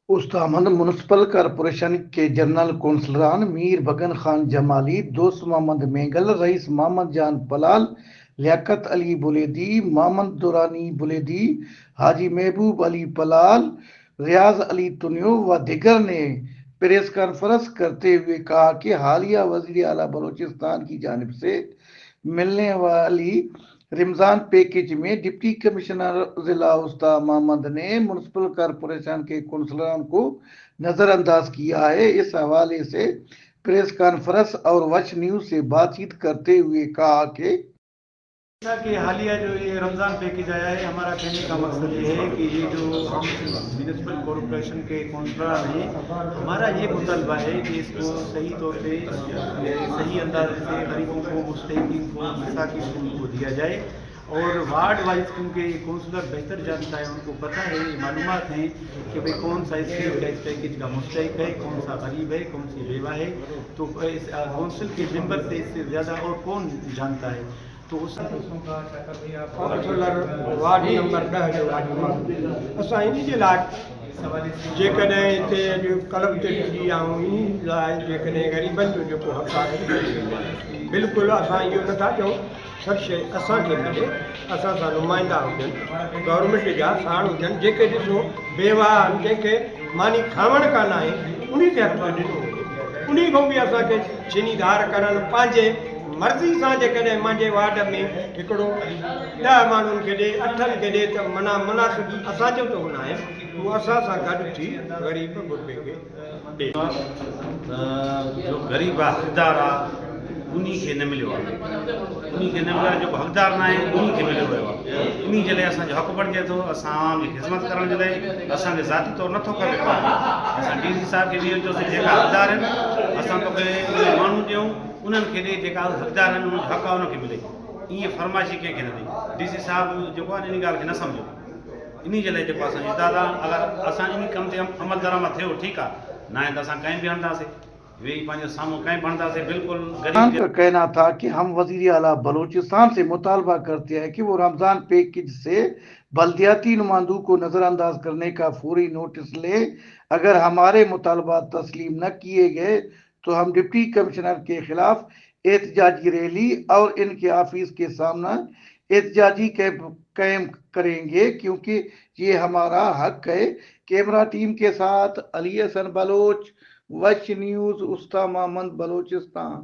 उस्तामंद municipal corporation के general कौंसलरान Mir बगन Khan Jamali, दोस्त Mohammad Mengal, rice Mohammad जान पलाल, लियाकत अली बुलेदी, मोहम्मद दुरानी बुलेदी, हाजी महबूब अली पलाल, रियाज अली तुनियो व दिगर ने प्रेस कॉन्फ्रेंस करते हुए कहा कि हालिया वजीर आला बलोचिस्तान की जानिब से मिलने वाली रमजान पैकेज में डिप्टी कमिश्नर जिला उस्ताद मोहम्मद ने म्युनिसिपल कॉरपोरेशन के कौंसलरान को नजरअंदाज किया है। इस हवाले से प्रेस कॉन्फ्रेंस और वच न्यूज से बातचीत करते हुए कहा कि जैसा कि हालिया जो ये रमज़ान पैकेज आया है, हमारा कहने का मकसद ये है कि ये जो हम म्यूनिसिपल कॉरपोरेशन के कौंसलर हैं, हमारा ये मुतालबा है कि इसको सही तौर पे सही अंदाजे से गरीबों को, मुस्तहिकीन को, मसाकिन को दिया जाए और वार्ड वाइज क्योंकि कौंसलर बेहतर जानता है, उनको पता है, मालूमात हैं कि भाई कौन सा स्कीम का इस पैकेज का मुस्तहिक है, कौन सा गरीब है, कौन सी बेवा है। तो इस कौंसिल के मेंबर से इससे ज़्यादा और कौन जानता है। तो उस काउंसलर वार्ड नंबर 10 जो वार्ड असां इन जे लाइ जेकॾहिं हिते अॼु कलम ते ॾिठी ऐं इन लाइ जेकॾहिं ग़रीबनि जो जेको हक़ आहे बिल्कुलु असां इहो नथा चऊं सभु शइ असांखे मिले, असां सां नुमाइंदा हुजनि, गवर्नमेंट जा साण हुजनि, जेके ॾिसो बेवा जंहिंखे मानी खावण कान आहे उन ते हक़ ॾिनो हुजे, उन खां बि असांखे छिनीधार करणु पंहिंजे मर्ज़ी सां जेकॾहिं मुंहिंजे वार्ड में हिकिड़ो 10 माण्हुनि खे ॾे, 8 खे ॾे त माना मुनासिब असांजो त न आहे, उहो असां सां गॾु थी ग़रीब गुरबे खे ॾे। जो ग़रीब आहे, हक़दार आहे, उन खे न मिलियो आहे, उन खे न मिलियो आहे, जेको हक़दार न आहे उन खे मिलियो वियो आहे। इन जे लाइ असांजो हक़ बणिजे थो, असां आवाम जी ख़िदमत करण जे लाइ असांखे ज़ाती तौरु नथो खपे पाए, असां डी सी साहिब खे बि इहो चयोसीं जेका हक़दार आहिनि असां तोखे उहे माण्हू ॾियूं, उन्हनि खे ॾे जेका हक़दार आहिनि, उन्हनि जो हक़ आहे उनखे मिले, ईअं फरमाइशी कंहिंखे न ॾे। डी सी साहिबु जेको आहे इन ॻाल्हि खे न सम्झो, इन जे लाइ जेको असांजी दादा अगरि असां इन कम ते अमल दरामद थियो ठीक आहे, न आहे त असां कंहिं बि हणंदासीं, वेही पंहिंजे साम्हूं कंहिं बि हणंदासीं। बिल्कुलु गरीब का कहना था कि हम वजीर आला बलोचिस्तान से मुतालबा करते हैं कि वो रमजान पैकेज से बल्दियाती नुमाइंदों को नजरअंदाज करने का फौरी नोटिस ले। अगर हमारे मुतालबा तस्लीम न किए गए तो हम डिप्टी कमिश्नर के खिलाफ एहतजाजी रैली और इनके ऑफिस के सामने एहतजाजी कैंप करेंगे, क्योंकि ये हमारा हक है। कैमरा टीम के साथ अली हसन बलोच, वच न्यूज, उस्ताद मोहम्मद, बलोचिस्तान।